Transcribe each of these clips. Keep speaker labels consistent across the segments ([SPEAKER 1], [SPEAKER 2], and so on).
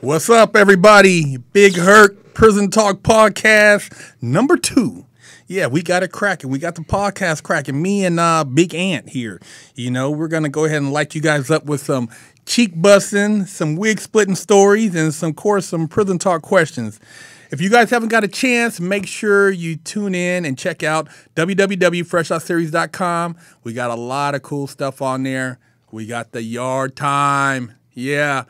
[SPEAKER 1] What's up, everybody? Big Herc Prison Talk Podcast number 2. Yeah, we got it cracking. We got the podcast cracking. Me and Big Ant here. You know, we're going to go ahead and light you guys up with some cheek busting, some wig splitting stories, and some prison talk questions. If you guys haven't got a chance, make sure you tune in and check out www.freshoutseries.com. We got a lot of cool stuff on there. We got the yard time. Yeah.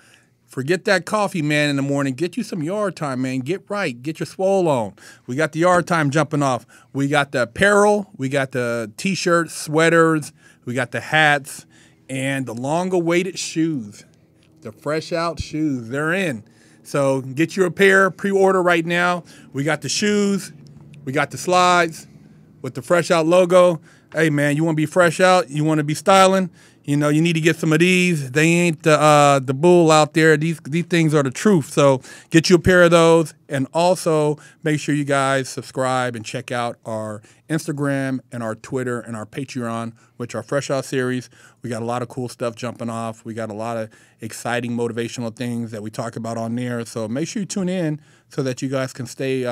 [SPEAKER 1] Forget that coffee, man, in the morning. Get you some yard time, man. Get right. Get your swole on. We got the yard time jumping off. We got the apparel. We got the T-shirts, sweaters. We got the hats and the long-awaited shoes, the Fresh Out shoes. They're in. So get you a pair. Pre-order right now. We got the shoes. We got the slides with the Fresh Out logo. Hey, man, you want to be fresh out? You want to be styling? You know, you need to get some of these. They ain't the bull out there. These things are the truth. So get you a pair of those. And also make sure you guys subscribe and check out our Instagram and our Twitter and our Patreon, which are Fresh Out Series. We got a lot of cool stuff jumping off. We got a lot of exciting motivational things that we talk about on there. So make sure you tune in so that you guys can stay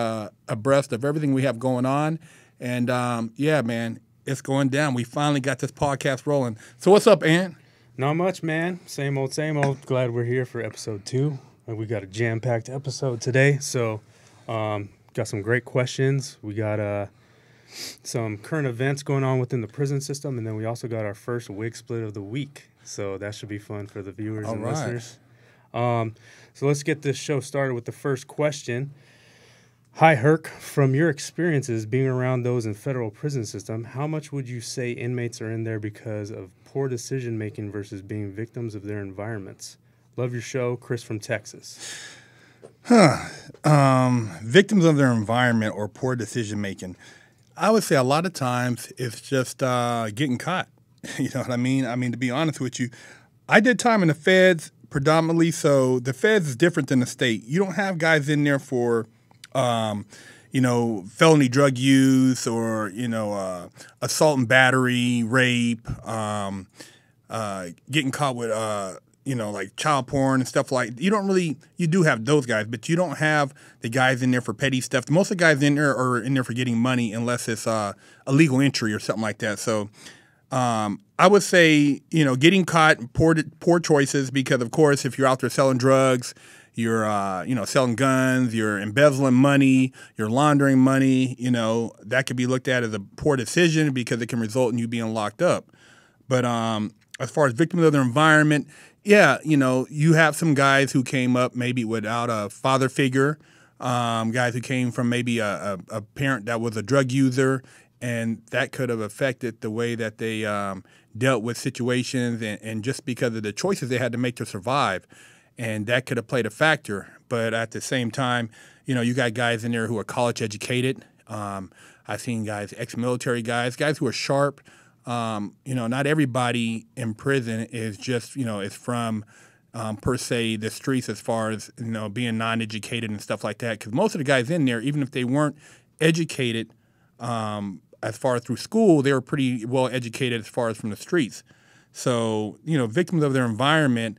[SPEAKER 1] abreast of everything we have going on. And, yeah, man. It's going down. We finally got this podcast rolling. So what's up, Ant?
[SPEAKER 2] Not much, man. Same old, same old. Glad we're here for episode 2. We got a jam-packed episode today. So got some great questions. We got some current events going on within the prison system. And then we also got our first wig split of the week. So that should be fun for the viewers and listeners. So let's get this show started with the first question. Hi, Herc. From your experiences being around those in federal prison system, how much would you say inmates are in there because of poor decision-making versus being victims of their environments? Love your show, Chris from Texas.
[SPEAKER 1] Victims of their environment or poor decision-making. I would say a lot of times it's just getting caught. You know what I mean? I mean, to be honest with you, I did time in the feds predominantly, so the feds is different than the state. You don't have guys in there for felony drug use or, assault and battery, rape, getting caught with, like child porn and stuff like you do have those guys, but you don't have the guys in there for petty stuff. Most of the guys in there are in there for getting money unless it's a legal entry or something like that. So I would say, getting caught, poor choices because, of course, if you're out there selling drugs, you're, selling guns, you're embezzling money, you're laundering money, that could be looked at as a poor decision because it can result in you being locked up. But as far as victims of their environment, yeah, you have some guys who came up maybe without a father figure, guys who came from maybe a parent that was a drug user, and that could have affected the way that they dealt with situations and just because of the choices they had to make to survive. And that could have played a factor. But at the same time, you got guys in there who are college educated. I've seen guys, ex-military guys who are sharp. Not everybody in prison is just, is from, per se, the streets as far as, being non-educated and stuff like that. Because most of the guys in there, even if they weren't educated as far as through school, they were pretty well educated as far as from the streets. So, victims of their environment,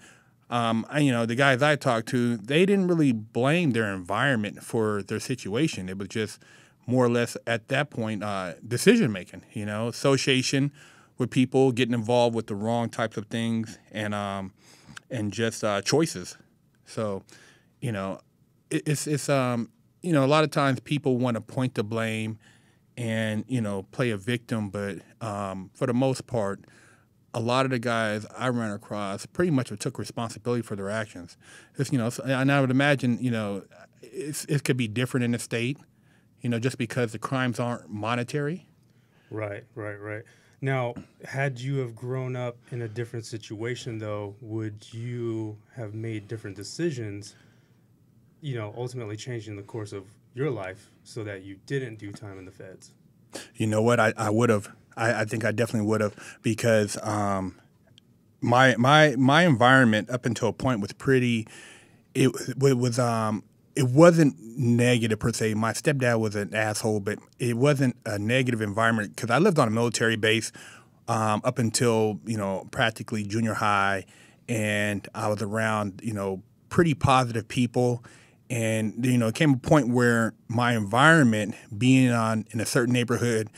[SPEAKER 1] the guys I talked to, they didn't really blame their environment for their situation. It was just more or less at that point decision making, association with people, getting involved with the wrong types of things and just choices. So, it's a lot of times people want to point the blame and, play a victim, but for the most part, a lot of the guys I ran across pretty much took responsibility for their actions. It's, and I would imagine, it could be different in the state, just because the crimes aren't monetary.
[SPEAKER 2] Right. Now, had you have grown up in a different situation, though, would you have made different decisions, ultimately changing the course of your life so that you didn't do time in the feds?
[SPEAKER 1] You know what? I would have. I think I definitely would have because my environment up until a point was pretty. It wasn't negative per se. My stepdad was an asshole, but it wasn't a negative environment because I lived on a military base up until practically junior high, and I was around pretty positive people. And, it came a point where my environment, being in a certain neighborhood,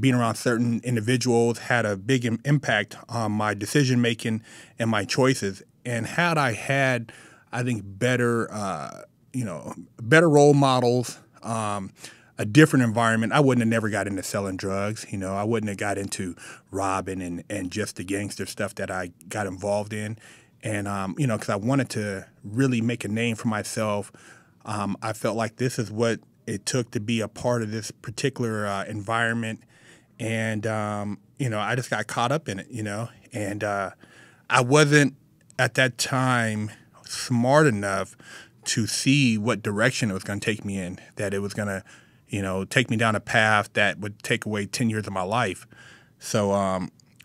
[SPEAKER 1] being around certain individuals had a big impact on my decision making and my choices. And had I had, I think, better role models, a different environment, I wouldn't have never got into selling drugs. I wouldn't have got into robbing and just the gangster stuff that I got involved in. And, because I wanted to really make a name for myself, I felt like this is what it took to be a part of this particular environment. And, I just got caught up in it, and I wasn't at that time smart enough to see what direction it was going to take me in, that it was going to, take me down a path that would take away 10 years of my life. So,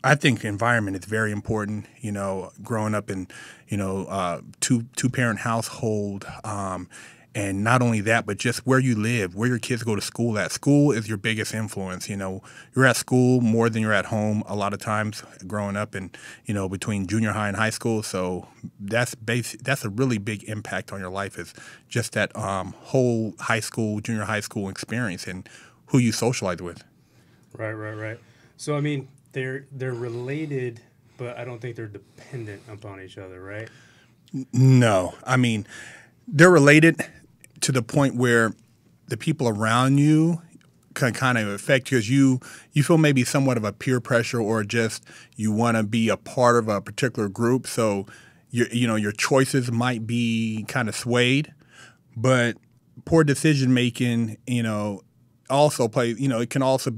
[SPEAKER 1] I think environment is very important, growing up in, two-parent household. And not only that, but just where you live, where your kids go to school at. School is your biggest influence. You're at school more than you're at home a lot of times growing up and, between junior high and high school. So that's a really big impact on your life, is just that whole junior high school experience and who you socialize with.
[SPEAKER 2] Right. So, I mean, they're related, but I don't think they're dependent upon each other, right?
[SPEAKER 1] No. I mean, they're related to the point where the people around you can kind of affect you, because you feel maybe somewhat of a peer pressure, or just you want to be a part of a particular group. So your choices might be kind of swayed, but poor decision making, also play. It can also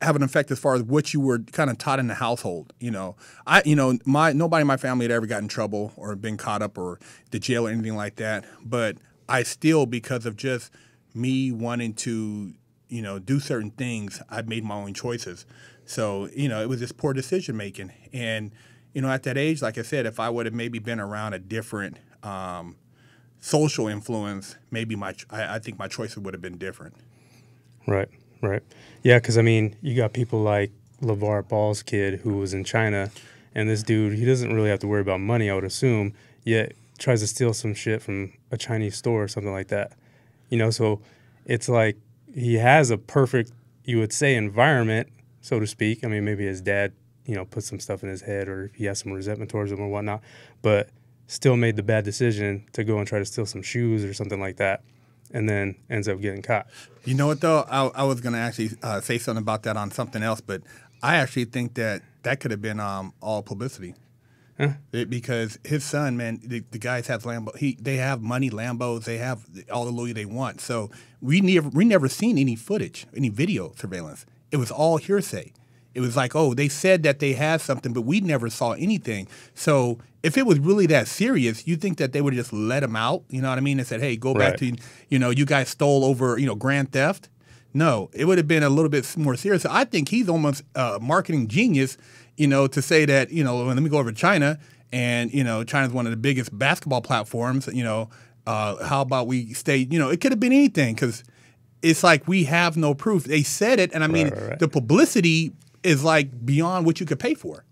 [SPEAKER 1] have an effect as far as what you were kind of taught in the household. Nobody in my family had ever gotten in trouble or been caught up or to jail or anything like that. But I still, because of just me wanting to, do certain things, I made my own choices. So, it was just poor decision making. And, at that age, like I said, if I would have maybe been around a different social influence, maybe I think my choices would have been different.
[SPEAKER 2] Right. Yeah, because, I mean, you got people like LeVar Ball's kid who was in China, and this dude, he doesn't really have to worry about money, I would assume, yet tries to steal some shit from a Chinese store or something like that. So it's like he has a perfect, you would say, environment, so to speak. I mean, maybe his dad, put some stuff in his head, or he has some resentment towards him or whatnot, but still made the bad decision to go and try to steal some shoes or something like that, and then ends up getting caught.
[SPEAKER 1] You know what, though? I was going to actually say something about that on something else, but I actually think that could have been all publicity.
[SPEAKER 2] Huh?
[SPEAKER 1] Because his son, man, the guys have Lambo. They have money, Lambos. They have all the Louis they want. So we never seen any footage, any video surveillance. It was all hearsay. It was like, oh, they said that they had something, but we never saw anything. So if it was really that serious, you think that they would just let him out? You know what I mean? And said, hey, go back to, you guys stole over, grand theft. No, it would have been a little bit more serious. So I think he's almost a marketing genius, to say that, let me go over to China, and, China's one of the biggest basketball platforms, how about we stay, it could have been anything, because it's like we have no proof. They said it, and I mean, the publicity is like beyond what you could pay for.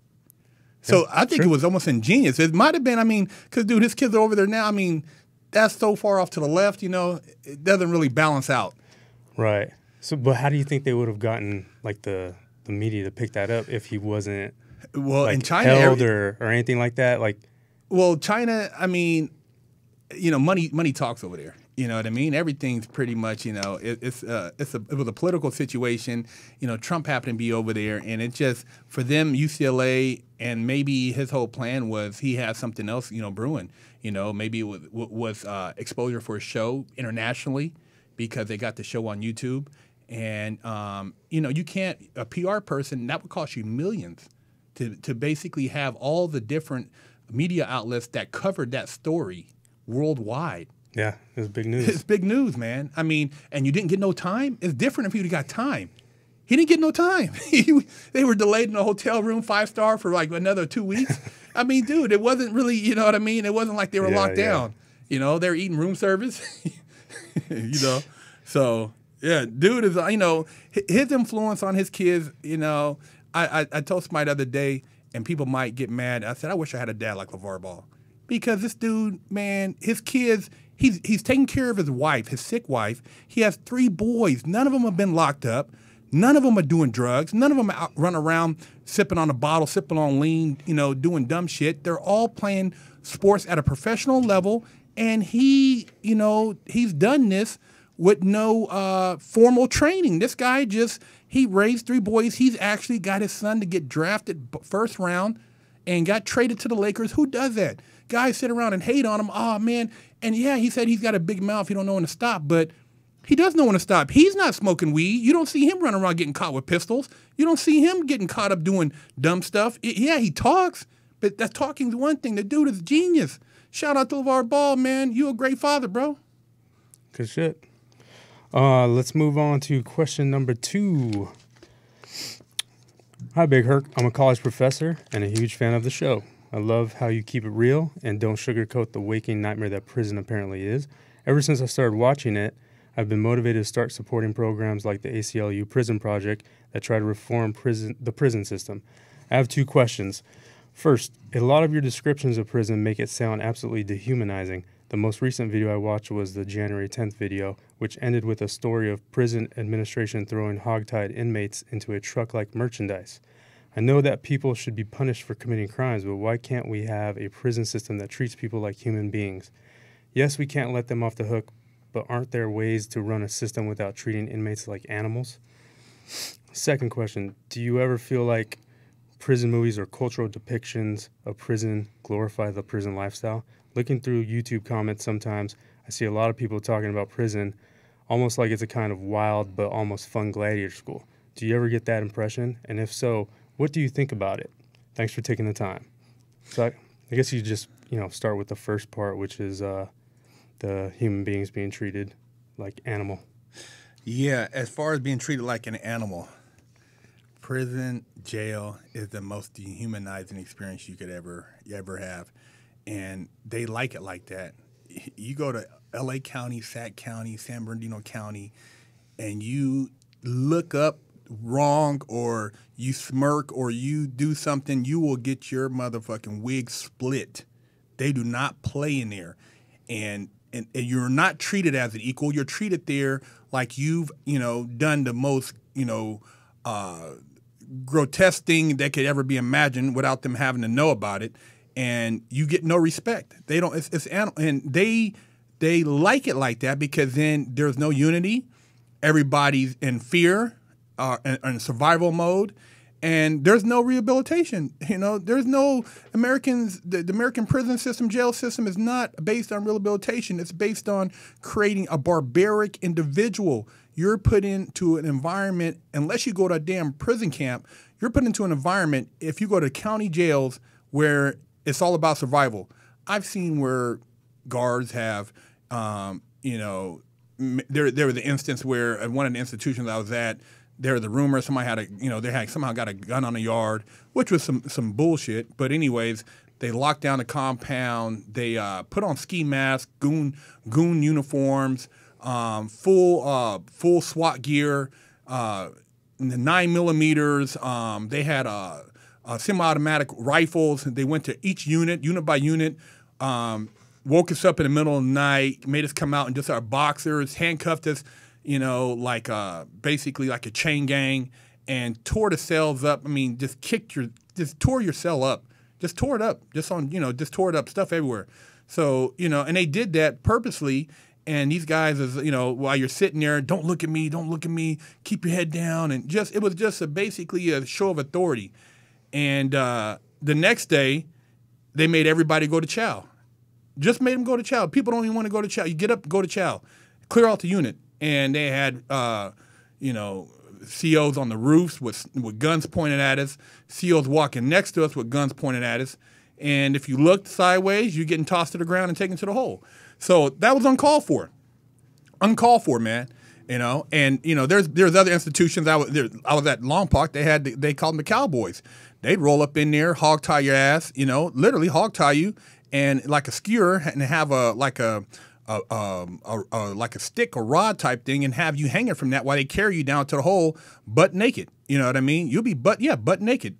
[SPEAKER 1] So yeah, I think it was almost ingenious. It might have been, I mean, because, dude, his kids are over there now. I mean, that's so far off to the left, it doesn't really balance out.
[SPEAKER 2] Right. So, but how do you think they would have gotten, like, the media to pick that up if he wasn't
[SPEAKER 1] in China,
[SPEAKER 2] held or anything like that? Like,
[SPEAKER 1] well, China, I mean, money talks over there. You know what I mean? Everything's pretty much, it was a political situation. Trump happened to be over there, and it just, for them, UCLA, and maybe his whole plan was he had something else, brewing. Maybe it was exposure for a show internationally, because they got the show on YouTube. And, you can't, a PR person, that would cost you millions to basically have all the different media outlets that covered that story worldwide.
[SPEAKER 2] Yeah, it was big news.
[SPEAKER 1] It's big news, man. I mean, and you didn't get no time? It's different if you got time. He didn't get no time. They were delayed in a hotel room, 5-star, for like another 2 weeks. I mean, dude, it wasn't really, you know what I mean? It wasn't like they were locked down. They were eating room service, So, yeah, dude is, his influence on his kids, I told somebody the other day, and people might get mad. I said, I wish I had a dad like LeVar Ball. because this dude, man, his kids, he's taking care of his wife, his sick wife. He has 3 boys. None of them have been locked up. None of them are doing drugs. None of them run around sipping on a bottle, sipping on lean, doing dumb shit. They're all playing sports at a professional level, and he's done this with no formal training. This guy he raised 3 boys. He's actually got his son to get drafted first round and got traded to the Lakers. Who does that? Guys sit around and hate on him. Oh, man. And, yeah, he said he's got a big mouth. He don't know when to stop. But he does know when to stop. He's not smoking weed. You don't see him running around getting caught with pistols. You don't see him getting caught up doing dumb stuff. Yeah, he talks, but that talking's one thing. The dude is a genius. Shout out to LeVar Ball, man. You a great father, bro.
[SPEAKER 2] Good shit. Let's move on to question number 2. Hi, Big Herc. I'm a college professor and a huge fan of the show. I love how you keep it real and don't sugarcoat the waking nightmare that prison apparently is. Ever since I started watching it, I've been motivated to start supporting programs like the ACLU Prison Project that try to reform the prison system. I have 2 questions. First, a lot of your descriptions of prison make it sound absolutely dehumanizing. The most recent video I watched was the January 10th video, which ended with a story of prison administration throwing hogtied inmates into a truck like merchandise. I know that people should be punished for committing crimes, but why can't we have a prison system that treats people like human beings? Yes, we can't let them off the hook, but aren't there ways to run a system without treating inmates like animals? Second question, do you ever feel like prison movies or cultural depictions of prison glorify the prison lifestyle? Looking through YouTube comments sometimes, I see a lot of people talking about prison almost like it's a kind of wild but almost fun gladiator school. Do you ever get that impression? And if so, what do you think about it? Thanks for taking the time. So I guess you just, start with the first part, which is the human beings being treated like animal.
[SPEAKER 1] Yeah, as far as being treated like an animal, prison, jail is the most dehumanizing experience you could ever have. And they like it like that. You go to L.A. County, Sac County, San Bernardino County, and you look up wrong or you smirk or you do something, you will get your motherfucking wig split. They do not play in there. And you're not treated as an equal. You're treated there like you've, done the most, grotesque thing that could ever be imagined without them having to know about it. And you get no respect. They don't. It's and they like it like that because then there's no unity. Everybody's in fear, in survival mode, and there's no rehabilitation. There's no Americans. The American prison system, jail system is not based on rehabilitation. It's based on creating a barbaric individual. You're put into an environment, unless you go to a damn prison camp, you're put into an environment, if you go to county jails where it's all about survival. I've seen where guards have, there was the instance where at one of the institutions I was at, there was a rumor somebody had they had somehow got a gun on the yard, which was some bullshit. But anyways, they locked down the compound. They put on ski masks, goon uniforms, full SWAT gear, 9mm. They had semi-automatic rifles. They went to each unit by unit, woke us up in the middle of the night, made us come out in just our boxers, handcuffed us, basically like a chain gang, and tore the cells up. I mean, just tore your cell up. Just tore it up. Just tore it up, stuff everywhere. So, and they did that purposely. And these guys, while you're sitting there, don't look at me, keep your head down. And it was just basically a show of authority. And the next day, they made everybody go to chow. Just made them go to chow. People don't even want to go to chow. You get up, go to chow. Clear out the unit. And they had, COs on the roofs with guns pointed at us. COs walking next to us with guns pointed at us. And if you looked sideways, you're getting tossed to the ground and taken to the hole. So that was uncalled for. Uncalled for, man. And there's other institutions. I was at Lompoc. They called them the Cowboys. They'd roll up in there, hog tie your ass, literally hog tie you, and like a skewer, and have like a stick or rod type thing, and have you hanging from that while they carry you down to the hole, butt naked. You know what I mean? You'll be butt naked.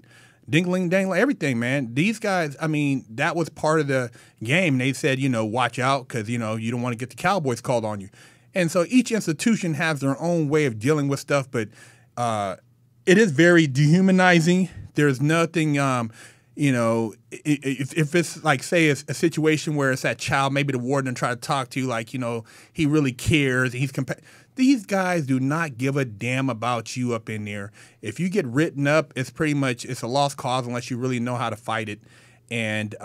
[SPEAKER 1] dingling, dangling, everything, man. These guys, I mean, that was part of the game. They said, watch out because, you don't want to get the Cowboys called on you. And so each institution has their own way of dealing with stuff, but it is very dehumanizing. There's nothing, if it's like, say, a situation where it's that child, maybe the warden try to talk to you like, he really cares. These guys do not give a damn about you up in there. If you get written up, it's a lost cause unless you really know how to fight it. And,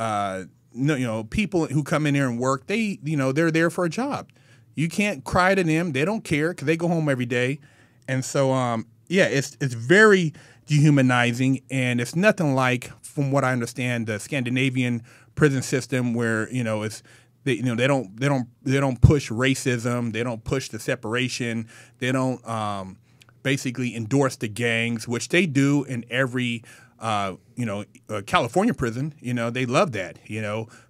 [SPEAKER 1] people who come in here and work, they're there for a job. You can't cry to them. They don't care because they go home every day. And so, it's very dehumanizing, and it's nothing like, from what I understand, the Scandinavian prison system where, they don't push racism, they don't push the separation, they don't basically endorse the gangs, which they do in every California prison. They love that.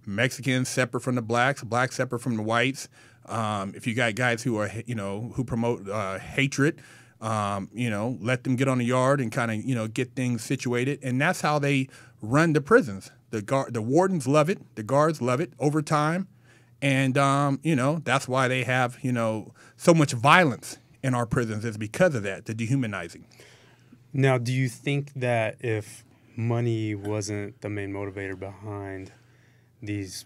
[SPEAKER 1] Mexicans separate from the blacks separate from the whites. If you got guys who are who promote hatred, let them get on the yard and kind of get things situated, and that's how they run the prisons. The wardens love it, the guards love it over time. And, that's why they have, so much violence in our prisons is because of that, the dehumanizing.
[SPEAKER 2] Now, do you think that if money wasn't the main motivator behind these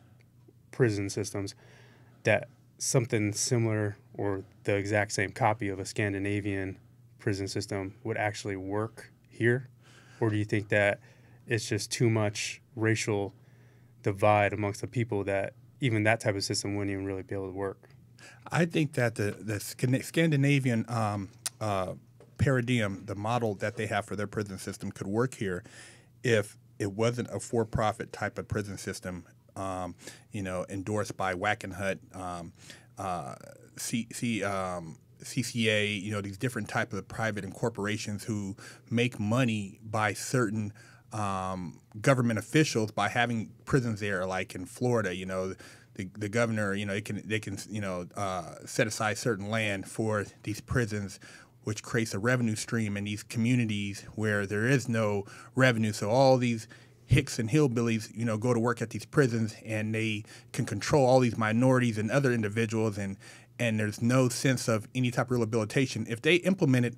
[SPEAKER 2] prison systems, that something similar or the exact same copy of a Scandinavian prison system would actually work here? Or do you think that it's just too much racial divide amongst the people that even that type of system wouldn't even really be able to work?
[SPEAKER 1] I think that the Scandinavian paradigm, the model that they have for their prison system, could work here if it wasn't a for-profit type of prison system, endorsed by Wackenhut, CCA, these different types of private corporations who make money by certain government officials by having prisons there, like in Florida. The governor, they can set aside certain land for these prisons, which creates a revenue stream in these communities where there is no revenue. So all these hicks and hillbillies, go to work at these prisons, and they can control all these minorities and other individuals, and there's no sense of any type of rehabilitation. If they implemented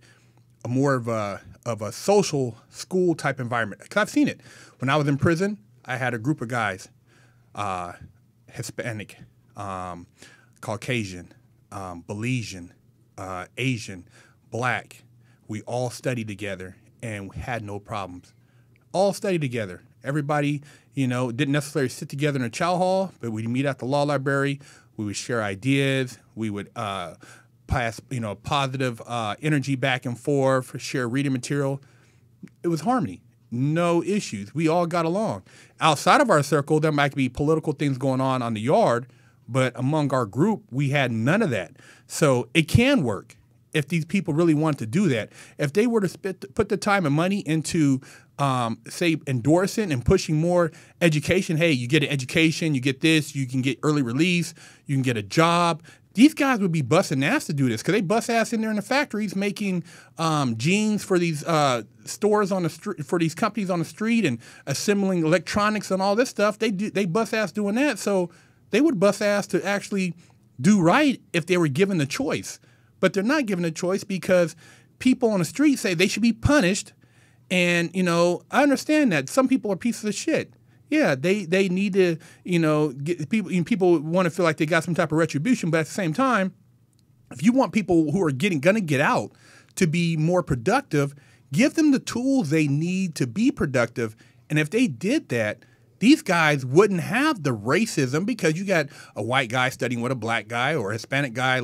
[SPEAKER 1] more of a social school type environment, because I've seen it. When I was in prison, I had a group of guys, Hispanic, Caucasian, Belizean, Asian, Black. We all studied together and we had no problems. All studied together. Everybody, didn't necessarily sit together in a chow hall, but we'd meet at the law library. We would share ideas. We would pass, positive energy back and forth, share reading material. It was harmony. No issues. We all got along. Outside of our circle, there might be political things going on the yard, but among our group, we had none of that. So it can work if these people really want to do that. If they were to put the time and money into, say, endorsing and pushing more education. Hey, you get an education, you get this, you can get early release, you can get a job. These guys would be busting ass to do this because they bust ass in there in the factories making jeans for these stores on the street, for these companies on the street, and assembling electronics and all this stuff. They bust ass doing that. So they would bust ass to actually do right if they were given the choice. But they're not given the choice because people on the street say they should be punished. And, I understand that. Some people are pieces of shit. Yeah, they need to, get people want to feel like they got some type of retribution, but at the same time, if you want people who are gonna get out to be more productive, give them the tools they need to be productive. And if they did that, these guys wouldn't have the racism, because you got a white guy studying with a black guy, or a Hispanic guy,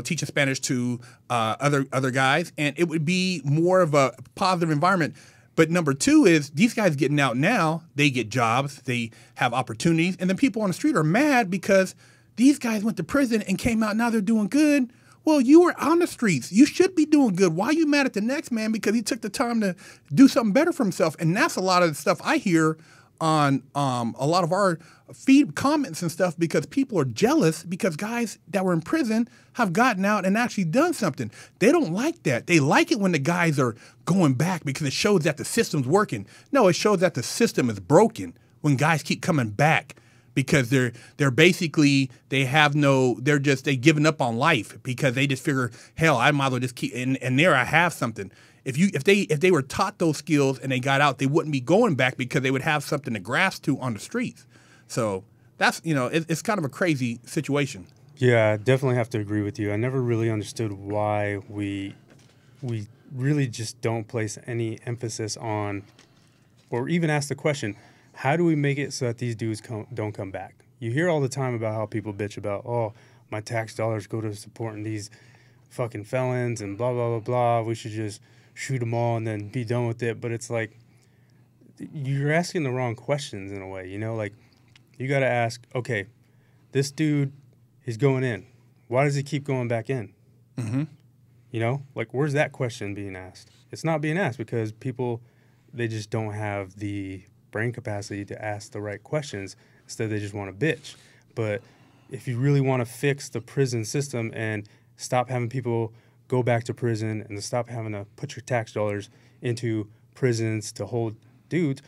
[SPEAKER 1] teaching Spanish to other guys, and it would be more of a positive environment. But number two is these guys getting out now, they get jobs, they have opportunities, and then people on the street are mad because these guys went to prison and came out, now they're doing good. Well, you were on the streets. You should be doing good. Why are you mad at the next man? Because he took the time to do something better for himself. And that's a lot of the stuff I hear on a lot of our feed comments and stuff because people are jealous because guys that were in prison have gotten out and actually done something. They don't like that. They like it when the guys are going back because it shows that the system's working. No, it shows that the system is broken when guys keep coming back because they're basically they're giving up on life because they just figure, hell, I might as well just keep and there I have something. If they were taught those skills and they got out, they wouldn't be going back because they would have something to grasp to on the streets. So that's it's kind of a crazy situation.
[SPEAKER 2] Yeah, I definitely have to agree with you. I never really understood why we really just don't place any emphasis on, or even ask the question, how do we make it so that these dudes don't come back? You hear all the time about how people bitch about, oh, my tax dollars go to supporting these fucking felons and blah, blah, blah, blah. We should just shoot them all and then be done with it. But it's like, you're asking the wrong questions in a way, like you got to ask, okay, this dude, he's going in. Why does he keep going back in? Mm-hmm. Like, where's that question being asked? It's not being asked because people, they just don't have the brain capacity to ask the right questions. Instead, they just want to bitch. But if you really want to fix the prison system and stop having people go back to prison and to stop having to put your tax dollars into prisons to hold dudes,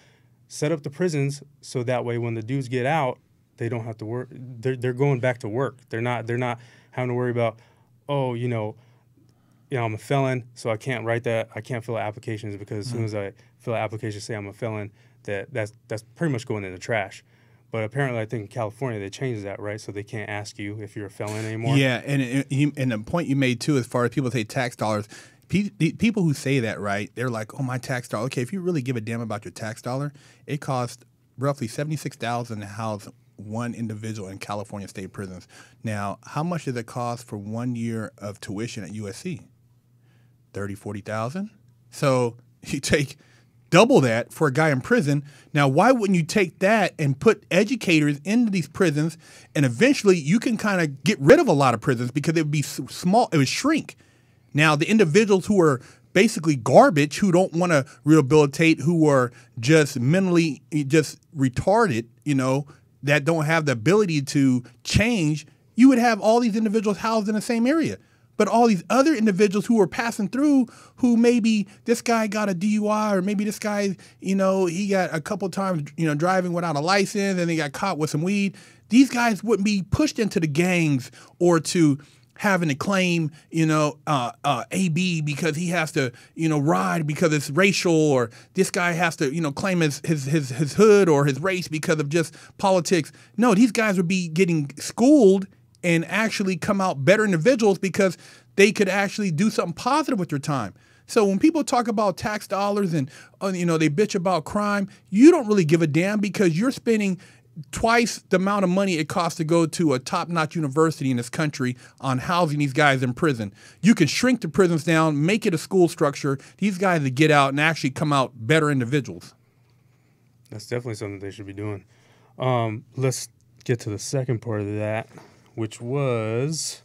[SPEAKER 2] set up the prisons so that way when the dudes get out, they don't have to work. They're going back to work. They're not having to worry about, oh, I'm a felon, so I can't write that. I can't fill out applications because as soon as I fill out applications say I'm a felon, that's pretty much going in the trash. But apparently, I think in California they changed that, right? So they can't ask you if you're a felon anymore.
[SPEAKER 1] Yeah, and the point you made too, as far as people say tax dollars, people who say that, right? They're like, oh, my tax dollar. Okay, if you really give a damn about your tax dollar, it costs roughly $76,000 to house one individual in California state prisons. Now, how much does it cost for 1 year of tuition at USC? $30,000-$40,000. So you take double that for a guy in prison. Now, why wouldn't you take that and put educators into these prisons, and eventually you can kind of get rid of a lot of prisons because it would be small, it would shrink. Now, the individuals who are basically garbage, who don't want to rehabilitate, who are just mentally just retarded, that don't have the ability to change, you would have all these individuals housed in the same area. But all these other individuals who are passing through, who maybe this guy got a DUI, or maybe this guy, he got a couple times, driving without a license and he got caught with some weed. These guys wouldn't be pushed into the gangs or to having to claim, AB because he has to, ride because it's racial, or this guy has to, claim his hood or his race because of just politics. No, these guys would be getting schooled and actually come out better individuals because they could actually do something positive with their time. So when people talk about tax dollars and, they bitch about crime, you don't really give a damn because you're spending twice the amount of money it costs to go to a top-notch university in this country on housing these guys in prison. You can shrink the prisons down, make it a school structure. These guys that get out and actually come out better individuals.
[SPEAKER 2] That's definitely something they should be doing. Let's get to the second part of that, which was,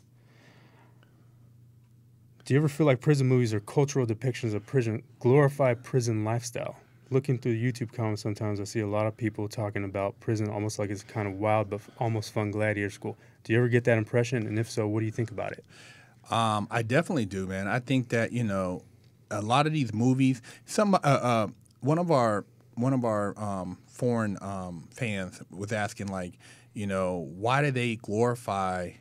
[SPEAKER 2] do you ever feel like prison movies are cultural depictions of prison, glorify prison lifestyle? Looking through YouTube comments sometimes, I see a lot of people talking about prison almost like it's kind of wild but almost fun gladiator school. Do you ever get that impression? And if so, what do you think about it?
[SPEAKER 1] I definitely do, man. I think that, a lot of these movies, one of our foreign fans was asking, like, why do they glorify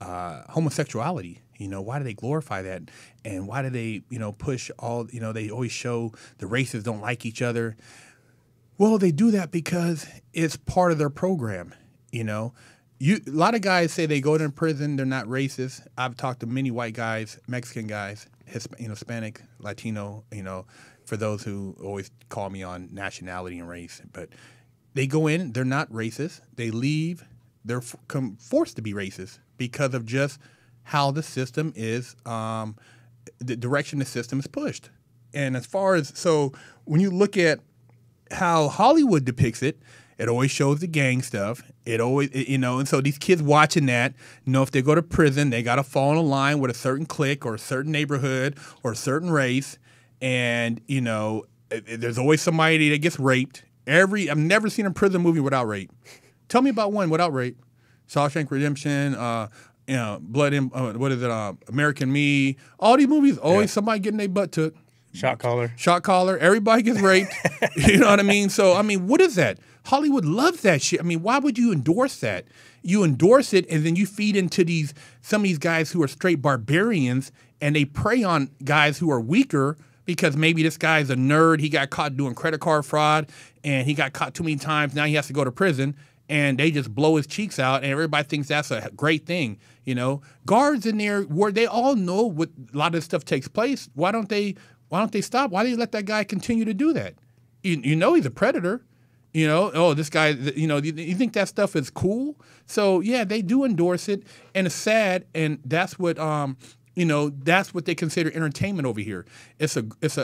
[SPEAKER 1] homosexuality? Why do they glorify that? And why do they, push all, they always show the races don't like each other. Well, they do that because it's part of their program, A lot of guys say they go to prison, they're not racist. I've talked to many white guys, Mexican guys, Hispanic, Latino, for those who always call me on nationality and race. But they go in, they're not racist. They leave, they're forced to be racist because of just how the system is, the direction the system is pushed. And as far as, so when you look at how Hollywood depicts it, it always shows the gang stuff. It always, and so these kids watching that, if they go to prison, they got to fall in line with a certain clique or a certain neighborhood or a certain race. And, there's always somebody that gets raped. I've never seen a prison movie without rape. Tell me about one without rape. Shawshank Redemption, what is it? American Me. All these movies, always somebody getting their butt took.
[SPEAKER 2] Shot collar.
[SPEAKER 1] Everybody gets raped. You know what I mean? So, I mean, what is that? Hollywood loves that shit. I mean, why would you endorse that? You endorse it, and then you feed into some of these guys who are straight barbarians, and they prey on guys who are weaker because maybe this guy's a nerd. He got caught doing credit card fraud, and he got caught too many times. Now he has to go to prison, and they just blow his cheeks out, and everybody thinks that's a great thing. You know, guards in there where they all know what a lot of this stuff takes place. Why don't they stop? Why do they let that guy continue to do that? You know he's a predator. You know, oh, this guy, you know, you think that stuff is cool? So, yeah, they do endorse it, and it's sad, and that's what, that's what they consider entertainment over here. It's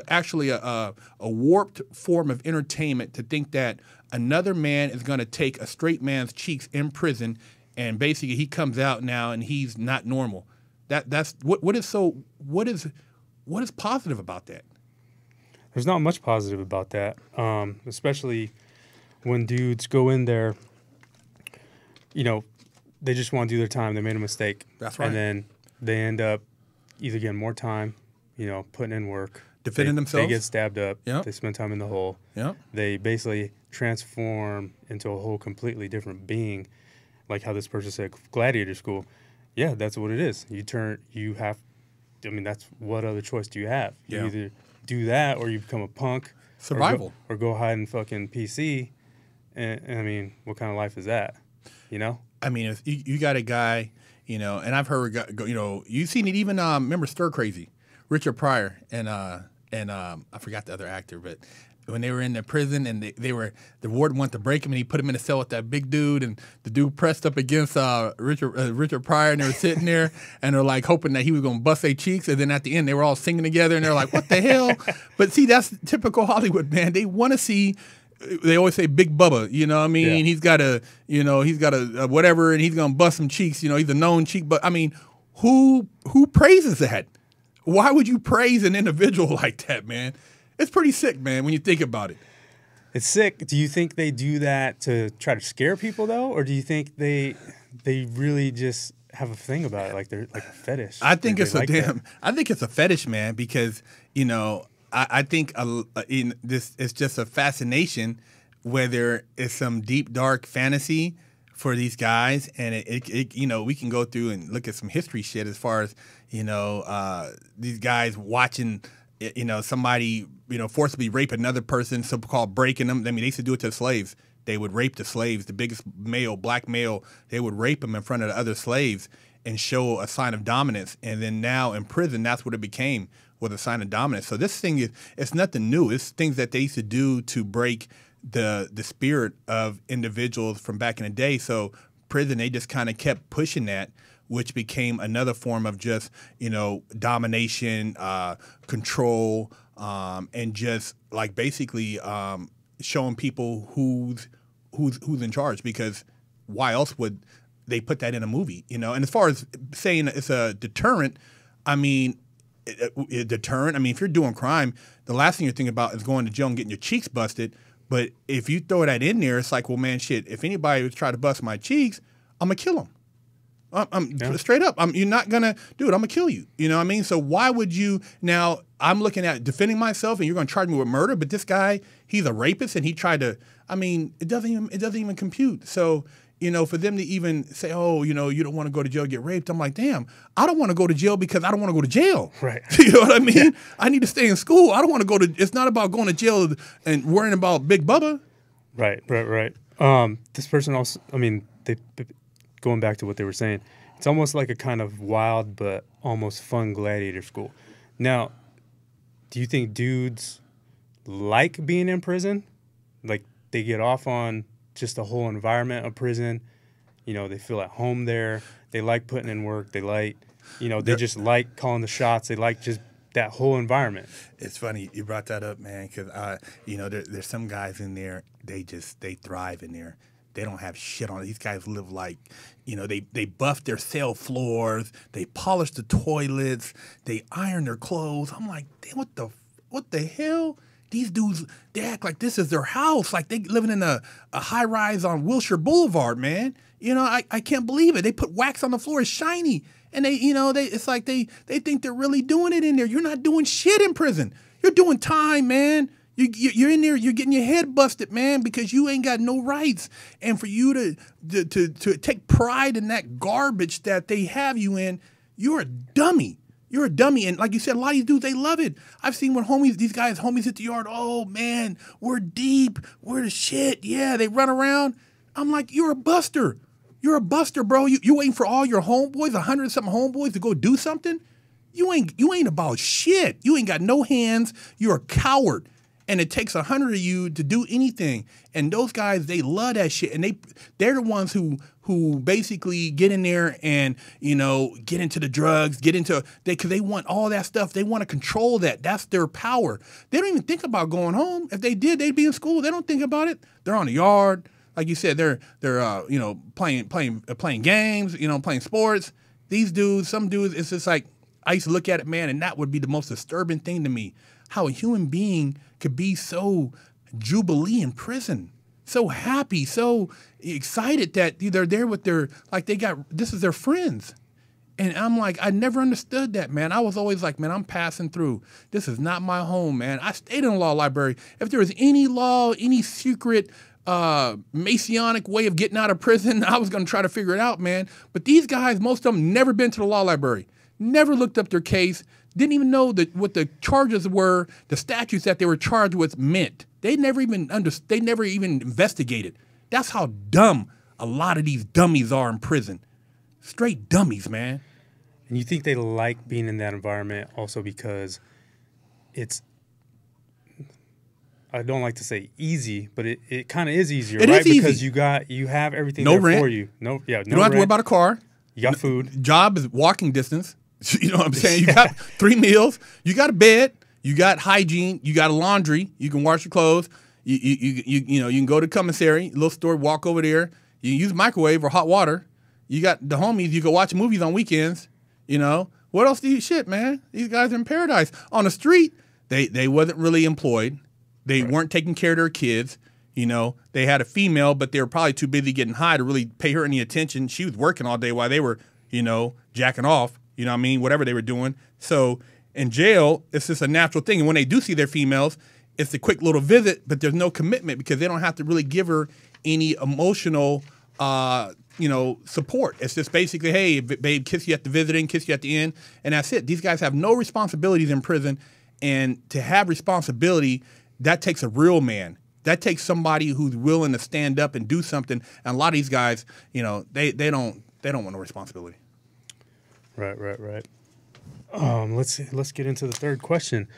[SPEAKER 1] actually a warped form of entertainment to think that another man is going to take a straight man's cheeks in prison, and basically he comes out now and he's not normal. That's what is positive about that?
[SPEAKER 2] There's not much positive about that, especially when dudes go in there, you know, they just want to do their time. They made a mistake.
[SPEAKER 1] That's right.
[SPEAKER 2] And then they end up either getting more time, you know, putting in work.
[SPEAKER 1] Defending themselves.
[SPEAKER 2] They get stabbed up.
[SPEAKER 1] Yep.
[SPEAKER 2] They spend time in the hole.
[SPEAKER 1] Yep.
[SPEAKER 2] They basically transform into a whole completely different being, like how this person said, gladiator school. Yeah, that's what it is. That's what other choice do you have?
[SPEAKER 1] Yeah.
[SPEAKER 2] You either do that or you become a punk.
[SPEAKER 1] Survival.
[SPEAKER 2] Or go hide in fucking PC. And I mean, what kind of life is that? You know?
[SPEAKER 1] I mean, if you got a guy, you know, and I've heard, you know, you've seen it even, remember Stir Crazy, Richard Pryor and I forgot the other actor, but when they were in the prison and the warden wanted to break him and he put him in a cell with that big dude and the dude pressed up against Richard Pryor and they were sitting there and they're like hoping that he was going to bust their cheeks, and then at the end they were all singing together and they're like, what the hell? But see, that's typical Hollywood, man. They want to see. They always say Big Bubba, you know what I mean?
[SPEAKER 2] Yeah.
[SPEAKER 1] He's got a whatever, and he's going to bust some cheeks, you know, he's a known cheek. But, I mean, who praises that? Why would you praise an individual like that, man? It's pretty sick, man, when you think about it.
[SPEAKER 2] It's sick. Do you think they do that to try to scare people, though? Or do you think they really just have a thing about it, like they're like a fetish?
[SPEAKER 1] I think it's a fetish, man, because, you know, I think it's just a fascination, whether it's some deep, dark fantasy for these guys. And it you know, we can go through and look at some history shit as far as, you know, these guys watching, you know, somebody, you know, forcibly rape another person, so-called breaking them. I mean, they used to do it to slaves. They would rape the slaves, the biggest male, black male. They would rape them in front of the other slaves and show a sign of dominance. And then now in prison, that's what it became, with a sign of dominance. So this thing it's nothing new. It's things that they used to do to break the spirit of individuals from back in the day. So prison, they just kind of kept pushing that, which became another form of just, you know, domination, control, and just like basically showing people who's in charge. Because why else would they put that in a movie, you know? And as far as saying it's a deterrent, I mean, deterrent. I mean, if you're doing crime, the last thing you're thinking about is going to jail and getting your cheeks busted. But if you throw that in there, it's like, well, man, shit, if anybody would try to bust my cheeks, I'm going to kill them. Straight up. You're not going to do it. I'm going to kill you. You know what I mean? So why would you now – I'm looking at defending myself and you're going to charge me with murder, but this guy, he's a rapist and he tried to – I mean, it doesn't even compute. So – you know, for them to even say, oh, you know, you don't want to go to jail, get raped. I'm like, damn, I don't want to go to jail because I don't want to go to jail.
[SPEAKER 2] Right.
[SPEAKER 1] You know what I mean? Yeah. I need to stay in school. I don't want to go to, it's not about going to jail and worrying about Big Bubba.
[SPEAKER 2] Right. This person also, I mean, going back to what they were saying, it's almost like a kind of wild but almost fun gladiator school. Now, do you think dudes like being in prison? Like they get off on just the whole environment of prison, you know, they feel at home there. They like putting in work. They like, you know, they just like calling the shots. They like just that whole environment.
[SPEAKER 1] It's funny you brought that up, man, because you know, there's some guys in there. They thrive in there. They don't have shit on it. These guys live like, you know, they buff their cell floors. They polish the toilets. They iron their clothes. I'm like, damn, what the hell these dudes, they act like this is their house, like they living in a high rise on Wilshire Boulevard, man. You know, I can't believe it. They put wax on the floor, it's shiny, and it's like they think they're really doing it in there. You're not doing shit in prison. You're doing time, man. You're in there, you're getting your head busted, man, because you ain't got no rights. And for you to take pride in that garbage that they have you in, you're a dummy. You're a dummy. And like you said, a lot of these dudes, they love it. I've seen when these guys hit the yard, oh, man, we're deep. We're the shit. Yeah, they run around. I'm like, you're a buster. You're a buster, bro. You waiting for all your homeboys, 100-something homeboys, to go do something? You ain't about shit. You ain't got no hands. You're a coward. And it takes 100 of you to do anything. And those guys, they love that shit. And they're the ones who basically get in there and, get into the drugs, because they want all that stuff. They want to control that. That's their power. They don't even think about going home. If they did, they'd be in school. They don't think about it. They're on the yard. Like you said, they're playing games, playing sports. These dudes, some dudes, it's just like, I used to look at it, man, and that would be the most disturbing thing to me. How a human being could be so jubilee in prison, so happy, so excited that they're there with this is their friends. And I'm like, I never understood that, man. I was always like, man, I'm passing through. This is not my home, man. I stayed in a law library. If there was any law, any secret Masonic way of getting out of prison, I was going to try to figure it out, man. But these guys, most of them never been to the law library, never looked up their case, didn't even know what the charges were, the statutes that they were charged with meant. They never even investigated. That's how dumb a lot of these dummies are in prison. Straight dummies, man.
[SPEAKER 2] And you think they like being in that environment also because it's, I don't like to say easy, but it kind of is easier, right? Because you have everything there for you.
[SPEAKER 1] You don't have to worry about a car.
[SPEAKER 2] You got food.
[SPEAKER 1] Job is walking distance. You know what I'm saying? You got 3 meals. You got a bed. You got hygiene. You got a laundry. You can wash your clothes. You can go to commissary, little store, walk over there. You can use microwave or hot water. You got the homies. You can watch movies on weekends. What else do you shit, man? These guys are in paradise. On the street, they wasn't really employed. They weren't taking care of their kids. They had a female, but they were probably too busy getting high to really pay her any attention. She was working all day while they were, jacking off. You know what I mean? Whatever they were doing. So in jail, it's just a natural thing. And when they do see their females, it's a quick little visit, but there's no commitment because they don't have to really give her any emotional, support. It's just basically, hey, babe, kiss you at the visiting, kiss you at the end, and that's it. These guys have no responsibilities in prison. And to have responsibility, that takes a real man. That takes somebody who's willing to stand up and do something. And a lot of these guys, they don't want no responsibility.
[SPEAKER 2] Right. Let's get into the third question.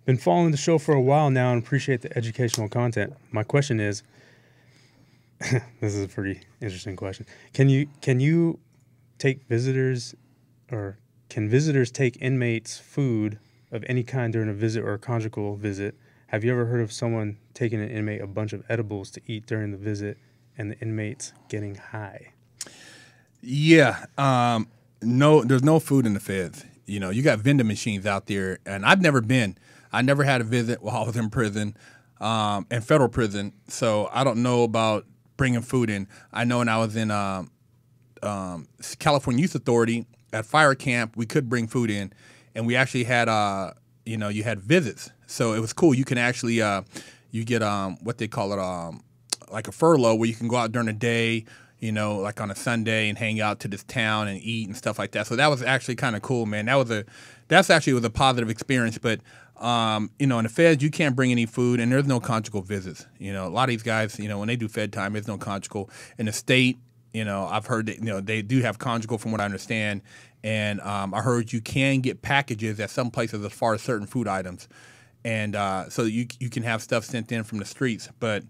[SPEAKER 2] Been following the show for a while now and appreciate the educational content. My question is, this is a pretty interesting question. Can you take visitors, or can visitors take inmates' food of any kind during a visit or a conjugal visit? Have you ever heard of someone taking an inmate a bunch of edibles to eat during the visit and the inmates getting high?
[SPEAKER 1] Yeah. No, there's no food in the feds. You got vending machines out there, and I never had a visit while I was in prison, in federal prison, so I don't know about bringing food in. I know when I was in California Youth Authority at fire camp, we could bring food in, and we actually had, you had visits, so it was cool. You can actually, you get what they call it, like a furlough, where you can go out during the day, like on a Sunday and hang out to this town and eat and stuff like that. So that was actually kind of cool, man. That's actually a positive experience. But, in the feds, you can't bring any food, and there's no conjugal visits. A lot of these guys, when they do fed time, there's no conjugal. In the state, I've heard that, they do have conjugal from what I understand. And I heard you can get packages at some places as far as certain food items. And so you can have stuff sent in from the streets. But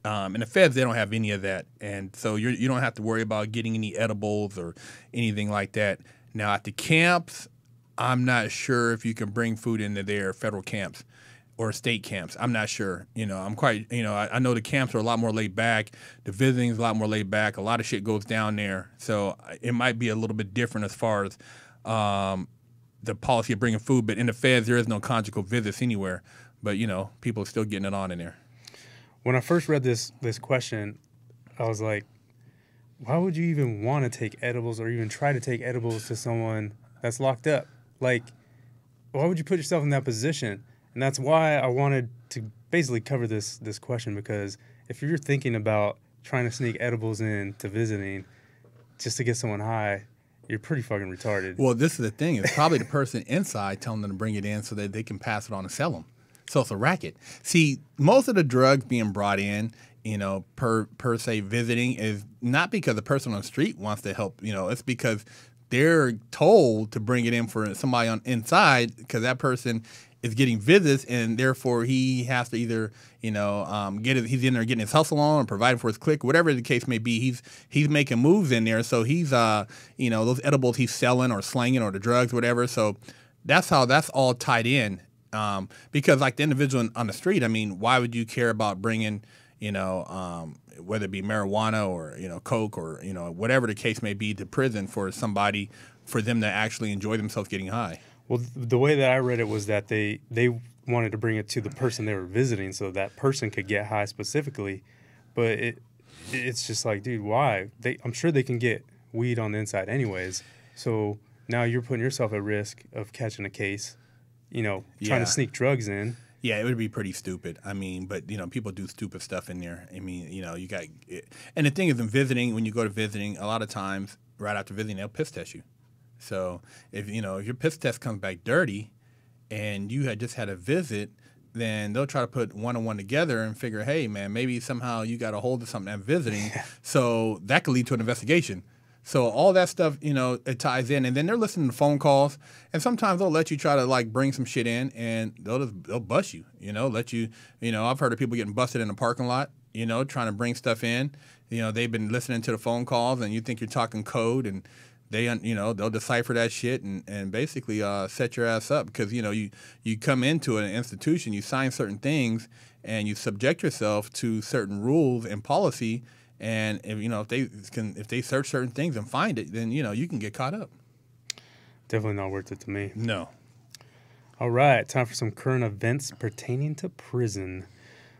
[SPEAKER 1] in the feds, they don't have any of that, and so you don't have to worry about getting any edibles or anything like that. Now, at the camps, I'm not sure if you can bring food into their federal camps or state camps. I'm not sure. I'm quite, I know the camps are a lot more laid back. The visiting is a lot more laid back. A lot of shit goes down there, so it might be a little bit different as far as the policy of bringing food, but in the feds there is no conjugal visits anywhere. But people are still getting it on in there.
[SPEAKER 2] When I first read this question, I was like, why would you even want to take edibles or even try to take edibles to someone that's locked up? Like, why would you put yourself in that position? And that's why I wanted to basically cover this question, because if you're thinking about trying to sneak edibles in to visiting just to get someone high, you're pretty fucking retarded.
[SPEAKER 1] Well, this is the thing. It's probably the person inside telling them to bring it in so that they can pass it on and sell them. So it's a racket. See, most of the drugs being brought in, per se visiting is not because the person on the street wants to help. It's because they're told to bring it in for somebody on inside, because that person is getting visits, and therefore he has to either he's in there getting his hustle on or providing for his clique, whatever the case may be. He's making moves in there, so he's those edibles he's selling or slanging or the drugs, whatever. So that's how that's all tied in. Because like the individual on the street, I mean, why would you care about bringing whether it be marijuana or coke or whatever the case may be to prison for them to actually enjoy themselves getting high?
[SPEAKER 2] Well, the way that I read it was that they wanted to bring it to the person they were visiting so that person could get high specifically. But it's just like, dude, why? I'm sure they can get weed on the inside anyways. So now you're putting yourself at risk of catching a case, trying to sneak drugs in. Yeah,
[SPEAKER 1] it would be pretty stupid. I mean, but, people do stupid stuff in there. I mean, you got it. And the thing is, in visiting, when you go to visiting, a lot of times, right after visiting, they'll piss test you. So if your piss test comes back dirty and you had just had a visit, then they'll try to put one and one together and figure, hey, man, maybe somehow you got a hold of something at visiting. So that could lead to an investigation. So all that stuff, it ties in. And then they're listening to phone calls. And sometimes they'll let you try to, bring some shit in, and they'll bust you, let you, I've heard of people getting busted in the parking lot, trying to bring stuff in. They've been listening to the phone calls, and you think you're talking code, and they'll decipher that shit and basically set your ass up, because, you come into an institution, you sign certain things, and you subject yourself to certain rules and policy. And if they search certain things and find it, then you can get caught up.
[SPEAKER 2] Definitely not worth it to me.
[SPEAKER 1] No.
[SPEAKER 2] All right, time for some current events pertaining to prison.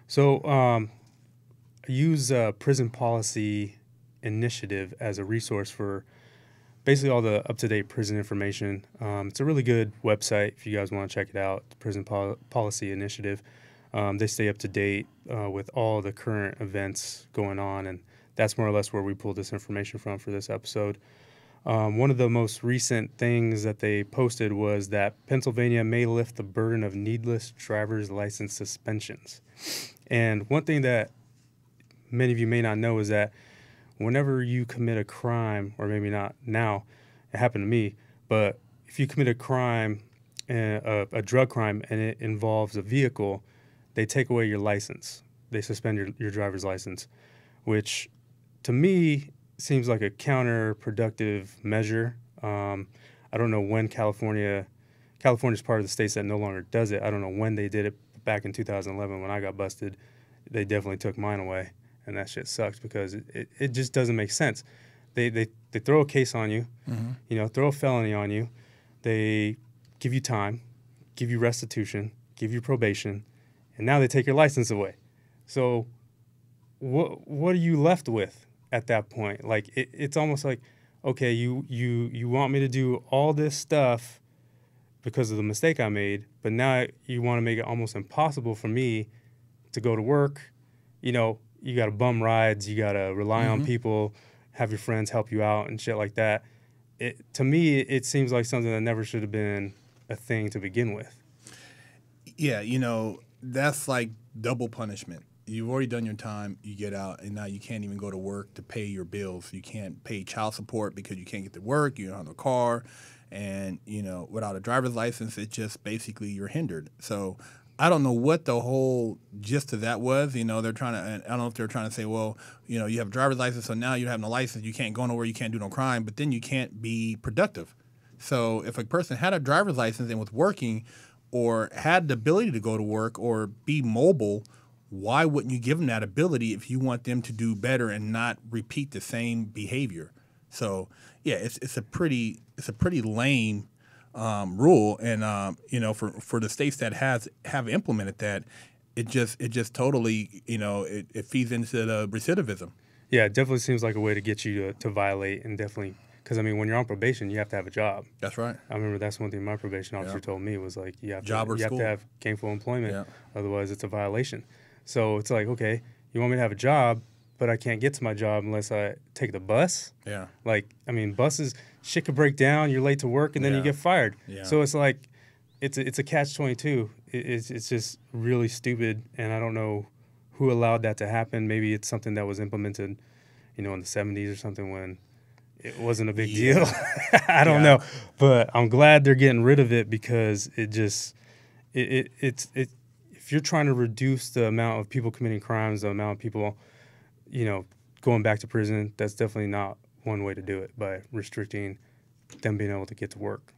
[SPEAKER 2] So I use Prison Policy Initiative as a resource for basically all the up-to-date prison information. It's a really good website if you guys want to check it out. The Prison Policy Initiative. They stay up to date with all the current events going on, and that's more or less where we pulled this information from for this episode. One of the most recent things that they posted was that Pennsylvania may lift the burden of needless driver's license suspensions. And one thing that many of you may not know is that whenever you commit a crime, or maybe not now, it happened to me, but if you commit a crime, a drug crime, and it involves a vehicle, they take away your license. They suspend your driver's license, which to me seems like a counterproductive measure. I don't know when California's part of the states that no longer does it. I don't know when they did it. Back in 2011 when I got busted, they definitely took mine away, and that shit sucks because it just doesn't make sense. They throw a case on you, throw a felony on you. They give you time, give you restitution, give you probation, and now they take your license away. So what are you left with at that point? Like it's almost like, okay, you want me to do all this stuff because of the mistake I made, but now you want to make it almost impossible for me to go to work. You got to bum rides, you got to rely on people, have your friends help you out and shit like that. To me, it seems like something that never should have been a thing to begin with.
[SPEAKER 1] Yeah, that's like double punishment. You've already done your time, you get out, and now you can't even go to work to pay your bills. You can't pay child support because you can't get to work, you don't have a car, and, without a driver's license, it's just basically you're hindered. So I don't know what the whole gist of that was. They're trying to, I don't know if they're trying to say, well, you have a driver's license, so now you have no license, you can't go nowhere, you can't do no crime, but then you can't be productive. So if a person had a driver's license and was working or had the ability to go to work or be mobile, why wouldn't you give them that ability if you want them to do better and not repeat the same behavior? So yeah, it's a pretty lame rule, and you know, for the states that have implemented that, it just totally, you know, it feeds into the recidivism.
[SPEAKER 2] Yeah, it definitely seems like a way to get you to violate, and definitely because I mean, when you're on probation, you have to have a job.
[SPEAKER 1] That's right.
[SPEAKER 2] I remember that's one thing my probation officer told me was like, you have
[SPEAKER 1] Job or
[SPEAKER 2] you have
[SPEAKER 1] school.
[SPEAKER 2] to have gainful employment, otherwise it's a violation. So it's like, okay, you want me to have a job, but I can't get to my job unless I take the bus.
[SPEAKER 1] Yeah.
[SPEAKER 2] Like, I mean, buses, shit could break down, you're late to work, and then you get fired.
[SPEAKER 1] Yeah.
[SPEAKER 2] So it's like, it's a catch-22. It's just really stupid, and I don't know who allowed that to happen. Maybe it's something that was implemented, you know, in the 70s or something when it wasn't a big deal. I don't know, but I'm glad they're getting rid of it because it just it's if you're trying to reduce the amount of people committing crimes, the amount of people, you know, going back to prison, that's definitely not one way to do it, by restricting them being able to get to work.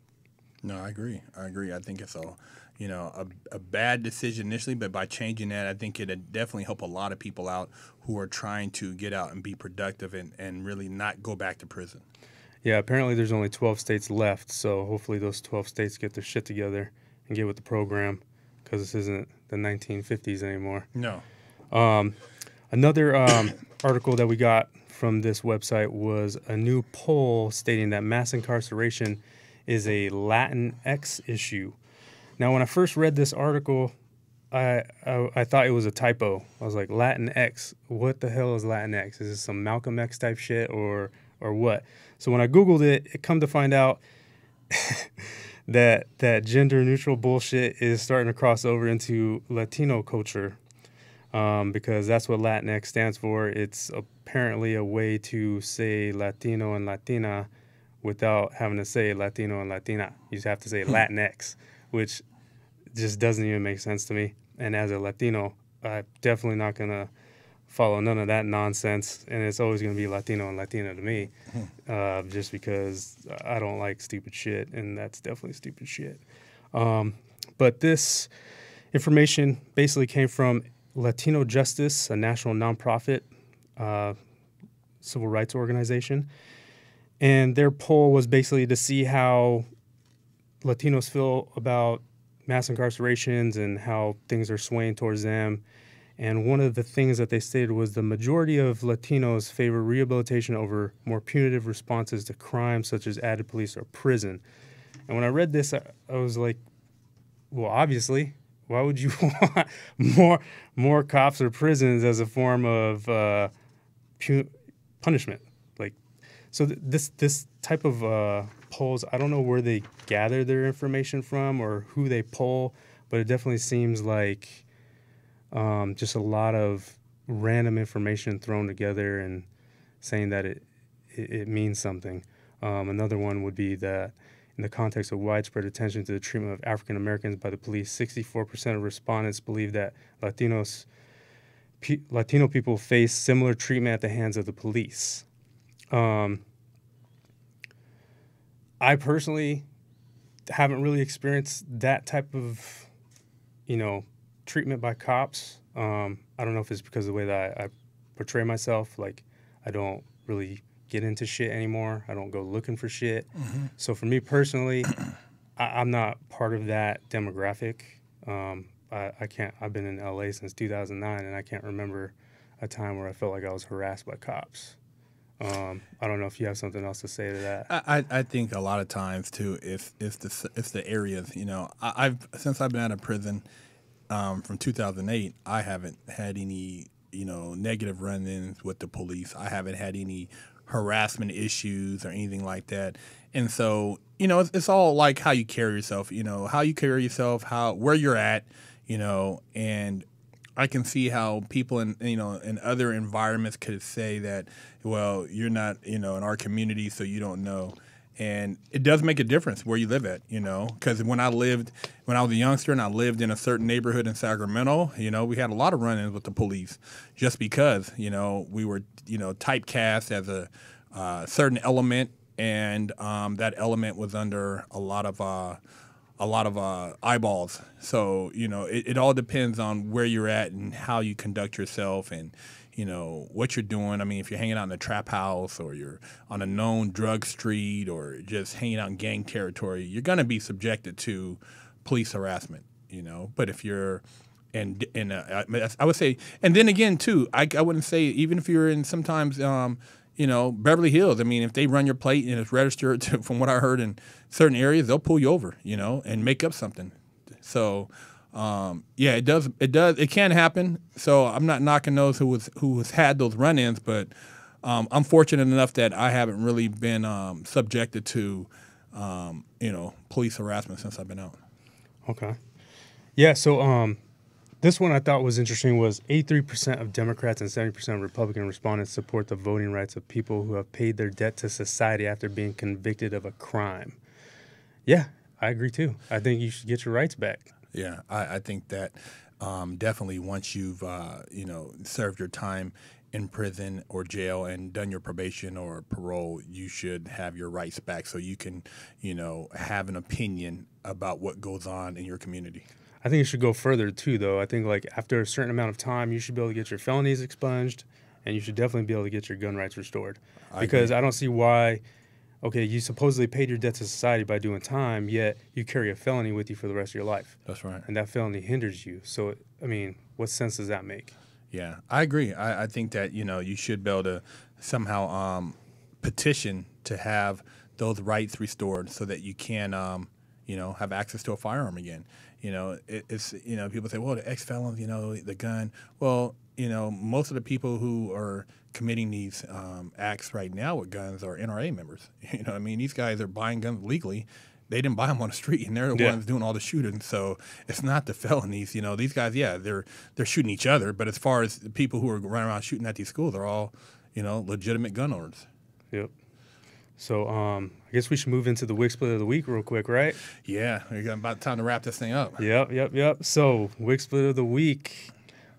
[SPEAKER 1] No, I agree. I think it's a bad decision initially, but by changing that, I think it'd definitely help a lot of people out who are trying to get out and be productive and really not go back to prison.
[SPEAKER 2] Yeah, apparently there's only 12 states left, so hopefully those 12 states get their shit together and get with the program, because this isn't the 1950s anymore.
[SPEAKER 1] No.
[SPEAKER 2] Another article that we got from this website was a new poll stating that mass incarceration is a Latinx issue. Now, when I first read this article, I thought it was a typo. I was like, Latinx, what the hell is Latinx? Is this some Malcolm X type shit or what? So when I Googled it, it come to find out that gender neutral bullshit is starting to cross over into Latino culture, because that's what Latinx stands for. It's apparently a way to say Latino and Latina without having to say Latino and Latina. You just have to say Latinx, which just doesn't even make sense to me. And as a Latino, I'm definitely not going to follow none of that nonsense. And it's always going to be Latino and Latina to me, just because I don't like stupid shit, and that's definitely stupid shit. But this information basically came from Latino Justice, a national nonprofit civil rights organization. And their poll was basically to see how Latinos feel about mass incarcerations and how things are swaying towards them. And one of the things that they stated was the majority of Latinos favor rehabilitation over more punitive responses to crimes such as added police or prison. And when I read this, I was like, well, obviously, why would you want more cops or prisons as a form of punishment? So this type of polls, I don't know where they gather their information from or who they poll, but it definitely seems like just a lot of random information thrown together and saying that it means something. Another one would be that in the context of widespread attention to the treatment of African Americans by the police, 64% of respondents believe that Latino people face similar treatment at the hands of the police. I personally haven't really experienced that type of, treatment by cops. I don't know if it's because of the way that I portray myself. Like, I don't really get into shit anymore. I don't go looking for shit. Mm-hmm. So for me personally, I'm not part of that demographic. I can't. I've been in LA since 2009, and I can't remember a time where I felt like I was harassed by cops. I don't know if you have something else to say to that.
[SPEAKER 1] I think a lot of times too, if the areas, since I've been out of prison from 2008, I haven't had any negative run-ins with the police. I haven't had any harassment issues or anything like that. And so it's all like how you carry yourself. Where you're at, and I can see how people in other environments could say that, well, you're not, in our community, so you don't know. And it does make a difference where you live at, because when I was a youngster and I lived in a certain neighborhood in Sacramento, we had a lot of run-ins with the police just because, we were, typecast as a certain element, and that element was under a lot of a lot of eyeballs. So, you know, it all depends on where you're at and how you conduct yourself and, you know, what you're doing. I mean, if you're hanging out in a trap house or you're on a known drug street or just hanging out in gang territory, you're going to be subjected to police harassment, you know. But if you're I would say, and then again, too, I wouldn't say, even if you're in sometimes, you know, Beverly Hills, I mean, if they run your plate and it's registered from what I heard in certain areas, they'll pull you over, you know, and make up something. So, yeah, it can happen. So I'm not knocking those who has had those run-ins, but I'm fortunate enough that I haven't really been subjected to, you know, police harassment since I've been out.
[SPEAKER 2] Okay. Yeah, so this one I thought was interesting was 83% of Democrats and 70% of Republican respondents support the voting rights of people who have paid their debt to society after being convicted of a crime. Yeah, I agree too. I think you should get your rights back.
[SPEAKER 1] Yeah, I think that definitely once you've, you know, served your time in prison or jail and done your probation or parole, you should have your rights back so you can, you know, have an opinion about what goes on in your community.
[SPEAKER 2] I think it should go further too, though. I think like after a certain amount of time, you should be able to get your felonies expunged, and you should definitely be able to get your gun rights restored. Because I don't see why. Okay, you supposedly paid your debt to society by doing time, yet you carry a felony with you for the rest of your life.
[SPEAKER 1] That's right.
[SPEAKER 2] And that felony hinders you. So, I mean, what sense does that make?
[SPEAKER 1] Yeah, I agree. I think that, you know, you should be able to somehow petition to have those rights restored so that you can, you know, have access to a firearm again. You know, it's, you know, people say, well, the ex-felons, you know, the gun. Well, you know, most of the people who are committing these acts right now with guns are NRA members. You know what I mean? These guys are buying guns legally. They didn't buy them on the street, and they're the ones doing all the shooting. So it's not the felonies. You know, these guys, yeah, they're shooting each other. But as far as the people who are running around shooting at these schools, they're all, you know, legitimate gun owners.
[SPEAKER 2] Yep. So I guess we should move into the WigSplit of the week real quick, right?
[SPEAKER 1] Yeah, we got about time to wrap this thing up.
[SPEAKER 2] Yep. So WigSplit of the week,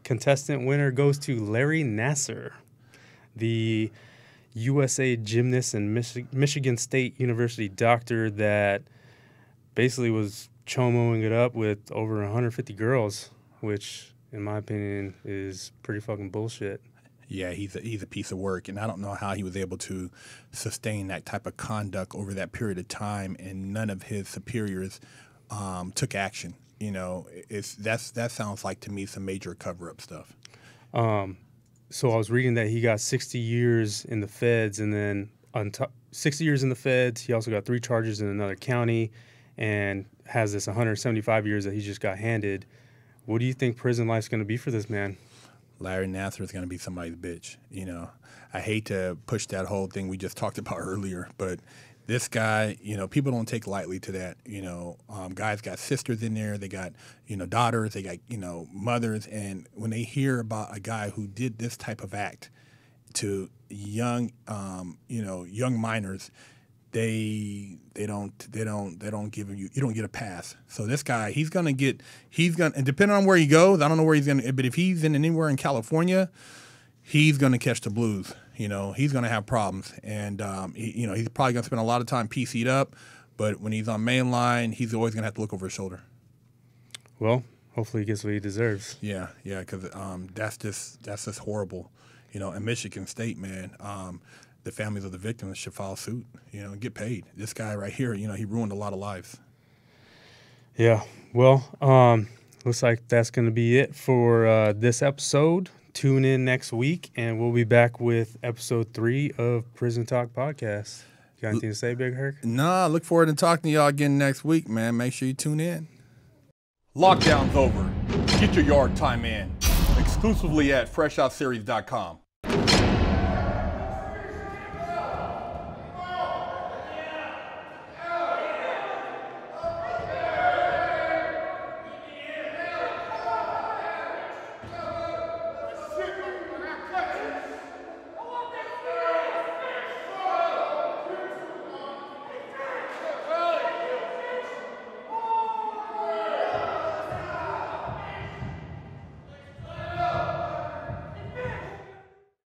[SPEAKER 2] contestant winner goes to Larry Nassar, the USA gymnast and Michigan State University doctor that basically was chomoing it up with over 150 girls, which, in my opinion, is pretty fucking bullshit.
[SPEAKER 1] Yeah, he's a piece of work, and I don't know how he was able to sustain that type of conduct over that period of time, and none of his superiors took action. You know, that sounds like to me some major cover-up stuff.
[SPEAKER 2] So I was reading that he got 60 years in the feds, and then 60 years in the feds. He also got 3 charges in another county, and has this 175 years that he just got handed. What do you think prison life's going to be for this man?
[SPEAKER 1] Larry Nassar is going to be somebody's bitch. You know, I hate to push that whole thing we just talked about earlier, but this guy, you know, people don't take lightly to that. You know, guys got sisters in there. They got, you know, daughters. They got, you know, mothers. And when they hear about a guy who did this type of act to young, you know, young minors, they don't give you don't get a pass. So this guy, and depending on where he goes, I don't know where he's gonna, but if he's anywhere in California, he's gonna catch the blues. You know, he's gonna have problems, and you know, he's probably gonna spend a lot of time PC'd up. But when he's on main line, he's always gonna have to look over his shoulder.
[SPEAKER 2] Well, hopefully he gets what he deserves.
[SPEAKER 1] Yeah, because that's just horrible. You know, in Michigan State, man. The families of the victims should file suit, you know, and get paid. This guy right here, you know, he ruined a lot of lives.
[SPEAKER 2] Yeah. Well, looks like that's going to be it for this episode. Tune in next week, and we'll be back with episode 3 of Prison Talk Podcast. You got anything to say, Big Herc?
[SPEAKER 1] Nah, look forward to talking to y'all again next week, man. Make sure you tune in. Lockdown's over. Get your yard time in. Exclusively at FreshOutSeries.com.